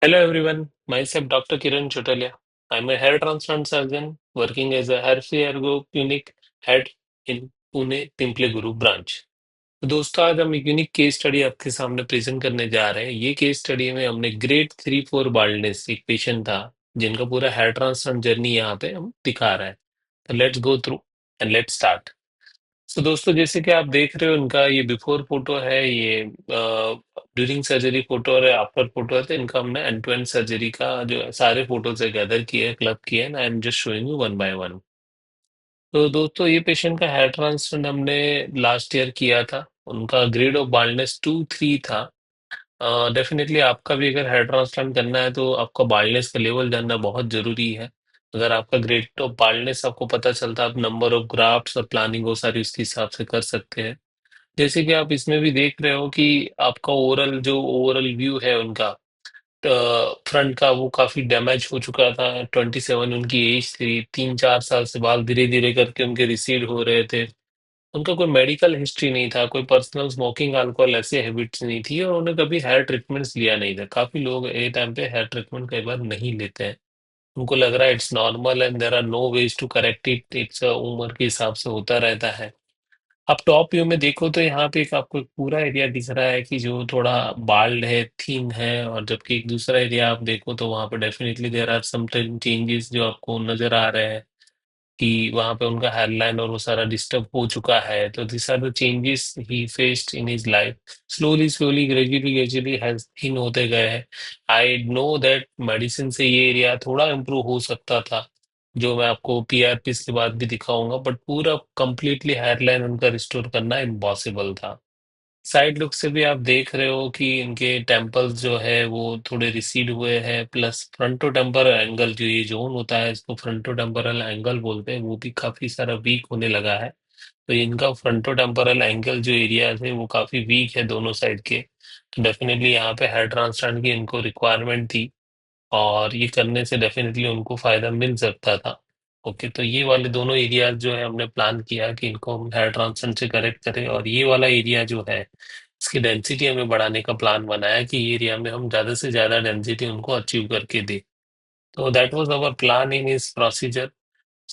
Hello everyone, myself Dr. Kiran Chotalia. I'm a hair transplant surgeon working as a Hair Free Ergo Clinic head in Pune Pimple Guru branch. तो दोस्तों आज हम एक unique case study आपके सामने present करने जा रहे हैं। ये केस स्टडी में हमने ग्रेड 3-4 बाल्डनेस एक पेशेंट था जिनका पूरा हेयर ट्रांसप्लांट जर्नी यहाँ पे हम दिखा रहे हैं। तो let's go through and let's start. तो दोस्तों जैसे कि आप देख रहे हो इनका ये बिफोर फोटो है, ये ड्यूरिंग सर्जरी फोटो और आफ्टर फोटो है। तो इनका हमने एंड टू एंड सर्जरी का जो सारे फोटोज है गैदर किए, क्लब किए and I am just showing you one by one. तो दोस्तों ये पेशेंट का हेयर ट्रांसप्लांट हमने लास्ट ईयर किया था। उनका ग्रेड ऑफ बाल्डनेस 2-3 था। डेफिनेटली आपका भी अगर हेयर ट्रांसप्लांट करना है तो आपका बाल्डनेस का लेवल जानना बहुत जरूरी है। अगर आपका ग्रेड ऑफ बाल्डनेस आपको पता चलता है, आप नंबर ऑफ ग्राफ्ट्स और प्लानिंग वो सारी उसके हिसाब से कर सकते हैं। जैसे कि आप इसमें भी देख रहे हो कि आपका ओवरऑल व्यू है उनका फ्रंट का, वो काफी डैमेज हो चुका था। 27 उनकी एज थी, 3-4 साल से बाल धीरे धीरे करके उनके रिसीड हो रहे थे। उनका कोई मेडिकल हिस्ट्री नहीं था, कोई पर्सनल स्मोकिंग अल्कोहल ऐसे हैबिट्स नहीं थी और उन्होंने कभी हेयर ट्रीटमेंट्स लिया नहीं था। काफी लोग ए टाइम पे हेयर ट्रीटमेंट कई बार नहीं लेते हैं, उनको लग रहा है it's normal and there are no ways to correct it, it's उम्र के हिसाब से होता रहता है। आप टॉप व्यू में देखो तो यहाँ पे एक आपको एक पूरा एरिया दिख रहा है कि जो थोड़ा बाल्ड है, थिन है, और जबकि एक दूसरा एरिया आप देखो तो वहाँ पे definitely there are some changes जो आपको नजर आ रहे हैं कि वहाँ पे उनका हेयरलाइन और वो सारा डिस्टर्ब हो चुका है। तो this are the changes he faced in his life. Slowly slowly gradually gradually health thin होते गए हैं। आई नो दैट मेडिसिन से ये एरिया थोड़ा इम्प्रूव हो सकता था, जो मैं आपको पीआरपीस के बाद भी दिखाऊंगा, बट पूरा कंप्लीटली हेयरलाइन उनका रिस्टोर करना इम्पॉसिबल था। साइड लुक से भी आप देख रहे हो कि इनके टेम्पल्स जो है वो थोड़े रिसीड हुए हैं, प्लस फ्रंटो टेम्परल एंगल जो ये जोन होता है इसको फ्रंटो टेम्परल एंगल बोलते हैं, वो भी काफी सारा वीक होने लगा है। तो इनका फ्रंटो टेम्परल एंगल जो एरियाज है वो काफी वीक है दोनों साइड के। तो डेफिनेटली यहाँ पे हेयर ट्रांसप्लांट की इनको रिक्वायरमेंट थी और ये करने से डेफिनेटली उनको फायदा मिल सकता था। ओके, तो ये वाले दोनों एरियाज जो है हमने प्लान किया कि इनको हम हेयर ट्रांसप्लांट से करेक्ट करें, और ये वाला एरिया जो है इसकी डेंसिटी हमें बढ़ाने का प्लान बनाया कि ये एरिया में हम ज्यादा से ज्यादा डेंसिटी उनको अचीव करके दे। तो that was our plan in इस प्रोसीजर।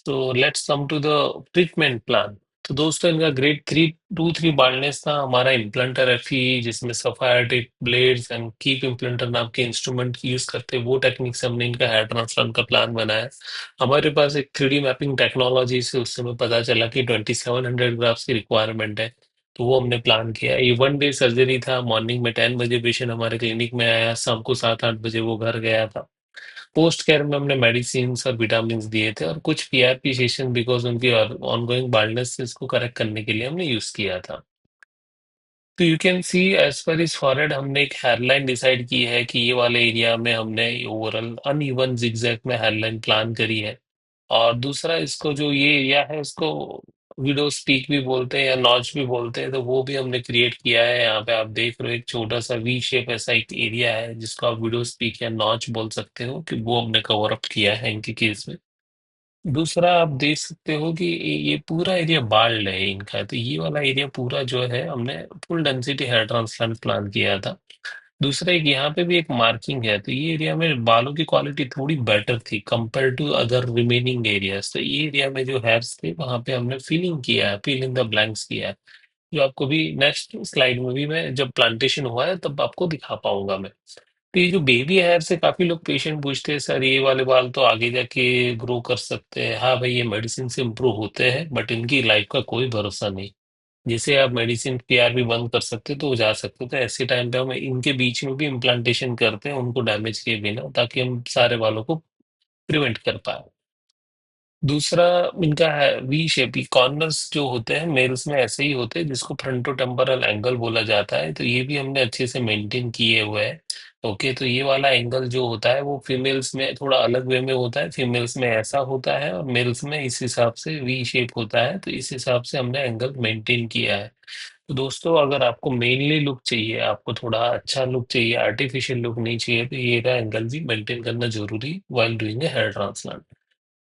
तो let's come to the treatment plan. तो दोस्तों इनका ग्रेड 3-2-3 बाल्डनेस था। हमारा इम्प्लांटर एफई जिसमें sapphire blades and keep implanter नाम के इंस्ट्रूमेंट यूज करते हैं, वो टेक्निक से हमने इनका हेयर ट्रांसप्लांट का प्लान बनाया। हमारे पास एक 3D मैपिंग टेक्नोलॉजी से उस समय पता चला कि 2700 ग्राफ्स की रिक्वायरमेंट है। तो वो हमने प्लान किया। ये 1 डे सर्जरी था। मॉर्निंग में 10 बजे पेशेंट हमारे क्लिनिक में आया, शाम को 7-8 बजे वो घर गया था। पोस्ट केयर में हमने मेडिसिन और विटामिन दिए थे और कुछ पीआरपी सेशन बिकॉज उनकी ऑनगोइंग बाल्डनेस को करेक्ट करने के लिए हमने यूज किया था। तो you can see as per इस फॉरहेड हमने एक हेयरलाइन डिसाइड की है कि ये वाले एरिया में हमने ओवरऑल अनइवन जिगजैग में हेयरलाइन प्लान करी है। और दूसरा इसको जो ये एरिया है इसको विडो स्पीक भी बोलते हैं या नॉच भी बोलते हैं, तो वो भी हमने क्रिएट किया है। यहाँ पे आप देख रहे हो एक छोटा सा वी शेप ऐसा एक एरिया है जिसको आप विडो स्पीक या नॉच बोल सकते हो, कि वो हमने कवर अप किया है इनके केस में। दूसरा आप देख सकते हो कि ये पूरा एरिया बाल्ड है इनका। तो ये वाला एरिया पूरा जो है हमने full density hair transplant plan किया था। दूसरा एक यहाँ पे भी एक मार्किंग है, तो ये एरिया में बालों की क्वालिटी थोड़ी बेटर थी compare to other remaining areas. तो ये एरिया में जो हेयर्स थे वहां पे हमने फिलिंग किया है, फिल इन द ब्लैंक्स किया है, जो आपको भी नेक्स्ट स्लाइड में भी मैं जब प्लांटेशन हुआ है तब आपको दिखा पाऊंगा मैं। तो ये जो बेबी हेयर से काफी लोग पेशेंट पूछते हैं सर ये वाले बाल तो आगे जाके ग्रो कर सकते हैं। हाँ भाई, ये मेडिसिन से इम्प्रूव होते हैं बट इनकी लाइफ का कोई भरोसा नहीं। जैसे आप मेडिसिन पीआरबी बंद कर सकते हो तो वो जा सकते हो, तो ऐसे टाइम पे हम इनके बीच में भी इम्प्लांटेशन करते हैं उनको डैमेज किए बिना, ताकि हम सारे बालों को प्रिवेंट कर पाए। दूसरा इनका है वी शेप। कॉर्नर्स जो होते हैं मेल्स में ऐसे ही होते हैं, जिसको फ्रंटो टेम्पोरल एंगल बोला जाता है। तो ये भी हमने अच्छे से मेंटेन किए हुए हैं। ओके, तो ये वाला एंगल जो होता है वो फीमेल्स में थोड़ा अलग वे में होता है, फीमेल्स में ऐसा होता है और मेल्स में इस हिसाब से वी शेप होता है। तो इस हिसाब से हमने एंगल मेंटेन किया है। तो दोस्तों अगर आपको मेनली लुक चाहिए, आपको थोड़ा अच्छा लुक चाहिए, आर्टिफिशियल लुक नहीं चाहिए, तो ये एंगल भी मेंटेन करना जरूरी while doing a hair transplant.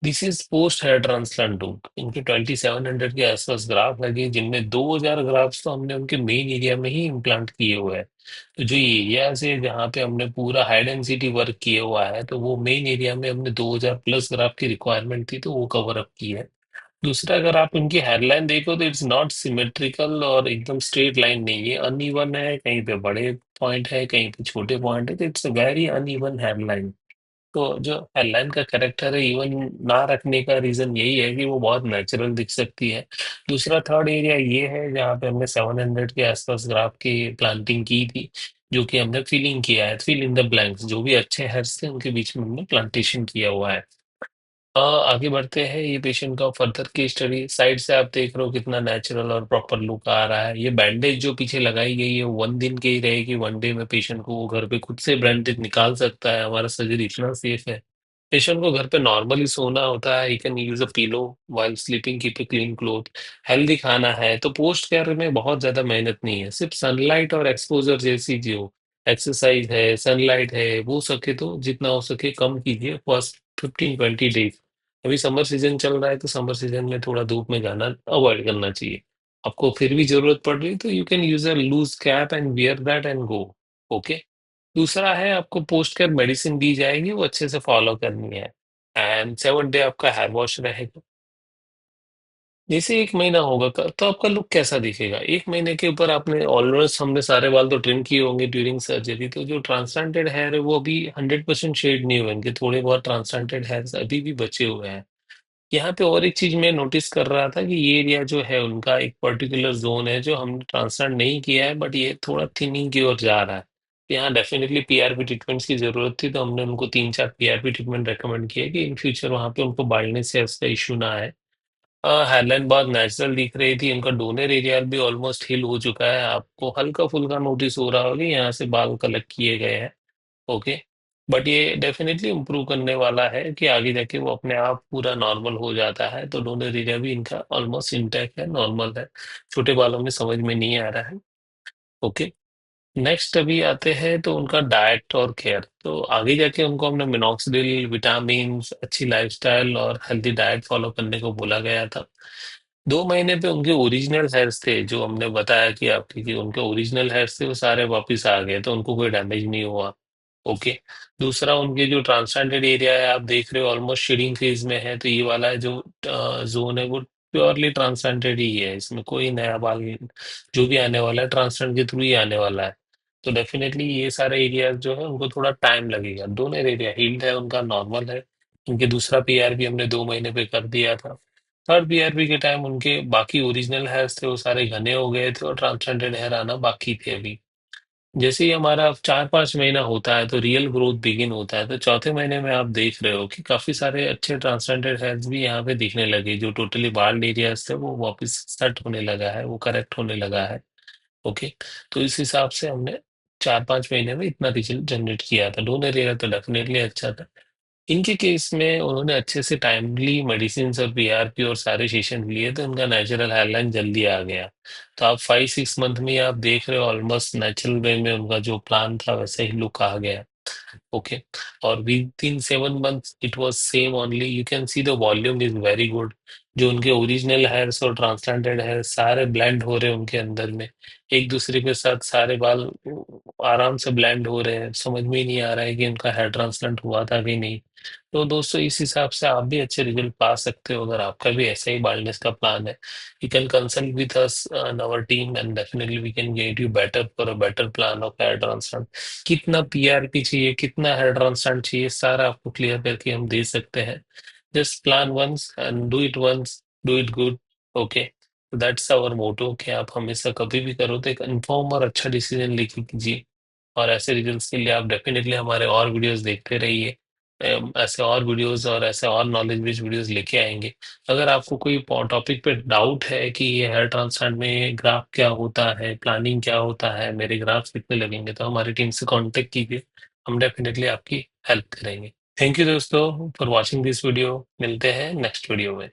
This is post hair transplant डूट। इनके 2700 के आसपास ग्राफ लगे, जिनमें 2000 ग्राफ्स तो हमने उनके मेन एरिया में ही इम्प्लांट किए हुए हैं। तो जो एरिया से जहाँ पे हमने पूरा हाई डेंसिटी वर्क किया हुआ है, तो वो मेन एरिया में हमने 2000 प्लस ग्राफ की रिक्वायरमेंट थी, तो वो कवर अप की है। दूसरा, अगर आप इनकी हेडलाइन देखो तो इट्स नॉट सिमेट्रिकल और एकदम स्ट्रेट लाइन नहीं है, अनइवन है, कहीं पे बड़े पॉइंट है, कहीं पे छोटे पॉइंट है, तो it's a very uneven headline. तो जो हेडलाइन का करेक्टर है, इवन ना रखने का रीजन यही है कि वो बहुत नेचुरल दिख सकती है। दूसरा, थर्ड एरिया ये है जहाँ पे हमने 700 के आसपास ग्राफ की प्लांटिंग की थी, जो कि हमने फिलिंग किया है, फिल इन द ब्लैंक्स, जो भी अच्छे हेड्स थे उनके बीच में हमने प्लांटेशन किया हुआ है। आगे बढ़ते हैं, ये पेशेंट का फर्दर की स्टडी। साइड से आप देख रहे हो कितना नेचुरल और प्रॉपर लुक आ रहा है। ये बैंडेज जो पीछे लगाई गई है 1 दिन की ही रहेगी, 1 डे में पेशेंट को वो घर पे खुद से बैंडेज निकाल सकता है। हमारा सर्जरी इतना सेफ है। पेशेंट को घर पे नॉर्मली सोना होता है, he can use a pillow while sleeping, keep a clean cloth. Healthy खाना है, तो पोस्ट केयर में बहुत ज्यादा मेहनत नहीं है, सिर्फ सनलाइट और एक्सपोजर जैसी जो एक्सरसाइज है, सनलाइट है, वो सके तो जितना हो सके कम कीजिए फर्स्ट 15-20 डेज। अभी समर सीजन चल रहा है, तो समर सीजन में थोड़ा धूप में जाना अवॉइड करना चाहिए। आपको फिर भी जरूरत पड़ रही है तो you can use a loose cap and wear that and go. Okay. दूसरा है, आपको पोस्ट केयर मेडिसिन दी जाएगी, वो अच्छे से फॉलो करनी है। एंड 7 डे आपका हेयर वॉश रहेगा। जैसे 1 महीना होगा तो आपका लुक कैसा दिखेगा? 1 महीने के ऊपर आपने ऑलमोस्ट, हमने सारे बाल तो ट्रिम किए होंगे ड्यूरिंग सर्जरी, तो जो ट्रांसप्लांटेड हेयर है वो अभी 100% शेड नहीं हुए, इनके थोड़े बहुत ट्रांसप्लांटेड हेयर अभी भी बचे हुए हैं। यहाँ पे और एक चीज मैं नोटिस कर रहा था कि ये एरिया जो है उनका एक पर्टिकुलर जोन है जो हमने ट्रांसप्लांट नहीं किया है, बट ये थोड़ा थिनिंग की ओर जा रहा है। यहाँ डेफिनेटली पीआरपी ट्रीटमेंट्स की जरूरत थी, तो हमने उनको 3-4 पीआरपी ट्रीटमेंट रेकमेंड किया कि इन फ्यूचर वहाँ पे उनको बाल्डनेस से इसका इशू ना आए। हेडलाइन बहुत नेचुरल दिख रही थी, उनका डोनर एरिया भी ऑलमोस्ट हिल हो चुका है, आपको हल्का फुल्का नोटिस हो रहा होगा कि यहाँ से बाल कलेक्ट किए गए हैं। ओके। बट ये डेफिनेटली इम्प्रूव करने वाला है कि आगे जाके वो अपने आप पूरा नॉर्मल हो जाता है, तो डोनर एरिया भी इनका ऑलमोस्ट इंटैक्ट है, नॉर्मल है। छोटे बालों में समझ में नहीं आ रहा है। ओके। नेक्स्ट अभी आते हैं तो उनका डाइट और केयर। तो आगे जाके उनको हमने मिनॉक्सिडिल, विटामिन, अच्छी लाइफस्टाइल और हेल्दी डाइट फॉलो करने को बोला गया था। 2 महीने पे उनके ओरिजिनल हेयर्स थे, जो हमने बताया कि आपके जो उनके ओरिजिनल हेयर्स थे वो सारे वापस आ गए, तो उनको कोई डैमेज नहीं हुआ। ओके। दूसरा, उनके जो ट्रांसप्लांटेड एरिया है आप देख रहे हो ऑलमोस्ट शेडिंग फेज में है, तो ये वाला जो जोन है वो प्योरली ट्रांसप्लांटेड ही है, इसमें कोई नया बाल जो भी आने वाला है ट्रांसप्लांट के थ्रू ही आने वाला है। तो डेफिनेटली ये सारे एरियाज जो है उनको थोड़ा टाइम लगेगा। दोनों एरिया हील्ड है, उनका नॉर्मल है। उनके दूसरा पीआरपी हमने 2 महीने पे कर दिया था। थर्ड पीआरपी के टाइम उनके बाकी ओरिजिनल हेयर्स थे वो सारे घने हो गए थे और ट्रांसप्लांटेड हेयर आना बाकी थे अभी। जैसे ही हमारा 4-5 महीना होता है तो रियल ग्रोथ बिगिन होता है, तो चौथे महीने में आप देख रहे हो कि काफी सारे अच्छे ट्रांसप्लांटेड हेयर्स भी यहाँ पे दिखने लगे, जो टोटली बाल्ड एरियाज थे वो वापस सेट होने लगा है, वो करेक्ट होने लगा है। ओके। तो इस हिसाब से हमने 4-5 महीने में इतना रिजल्ट जनरेट किया था। डोनर एरिया तो डेफिनेटली अच्छा था। इनके केस में उन्होंने अच्छे से टाइमली मेडिसिन और पीआरपी और सारे सेशन लिए, तो उनका नेचुरल हेयरलाइन जल्दी आ गया। तो आप 5-6 मंथ में ही आप देख रहे हो ऑलमोस्ट नेचुरल वे में उनका जो प्लान था वैसे ही लुक आ गया। ओके। और with in 7 months it was same only, you can see the volume is very good. जो उनके ओरिजिनल हेयर्स और ट्रांसप्लांटेड हेयर सारे ब्लेंड हो रहे हैं उनके अंदर में, एक दूसरे के साथ सारे बाल आराम से ब्लेंड हो रहे हैं, समझ में ही नहीं आ रहा है कि उनका हेयर ट्रांसप्लांट हुआ था कि नहीं। तो दोस्तों, इस हिसाब से आप भी अच्छे रिजल्ट पा सकते हो अगर आपका भी ऐसा ही बाल्डनेस का प्लान है। You can consult with us and our team and definitely we can get you better for a better plan of hair transplant. कितना पीआरपी चाहिए, कितना हेयर ट्रांसप्लांट चाहिए, सारा आपको क्लियर करके हम दे सकते हैं। Just plan once and do it once, do it good. Okay. That's our motto कि आप हमेशा कभी भी करो तो एक इन्फॉर्म और अच्छा डिसीजन लेके कीजिए। और ऐसे रिजल्ट्स के लिए आप डेफिनेटली हमारे और वीडियोस देखते रहिए। ऐसे और वीडियोस और ऐसे और नॉलेज बेस्ड वीडियोस लेके आएंगे। अगर आपको कोई टॉपिक पे डाउट है कि ये हेयर ट्रांसप्लांट में ग्राफ क्या होता है, प्लानिंग क्या होता है, मेरे ग्राफ्स कितने लगेंगे, तो हमारी टीम से कांटेक्ट कीजिए। हम डेफिनेटली आपकी हेल्प करेंगे। थैंक यू दोस्तों फॉर वॉचिंग दिस वीडियो। मिलते हैं नेक्स्ट वीडियो में।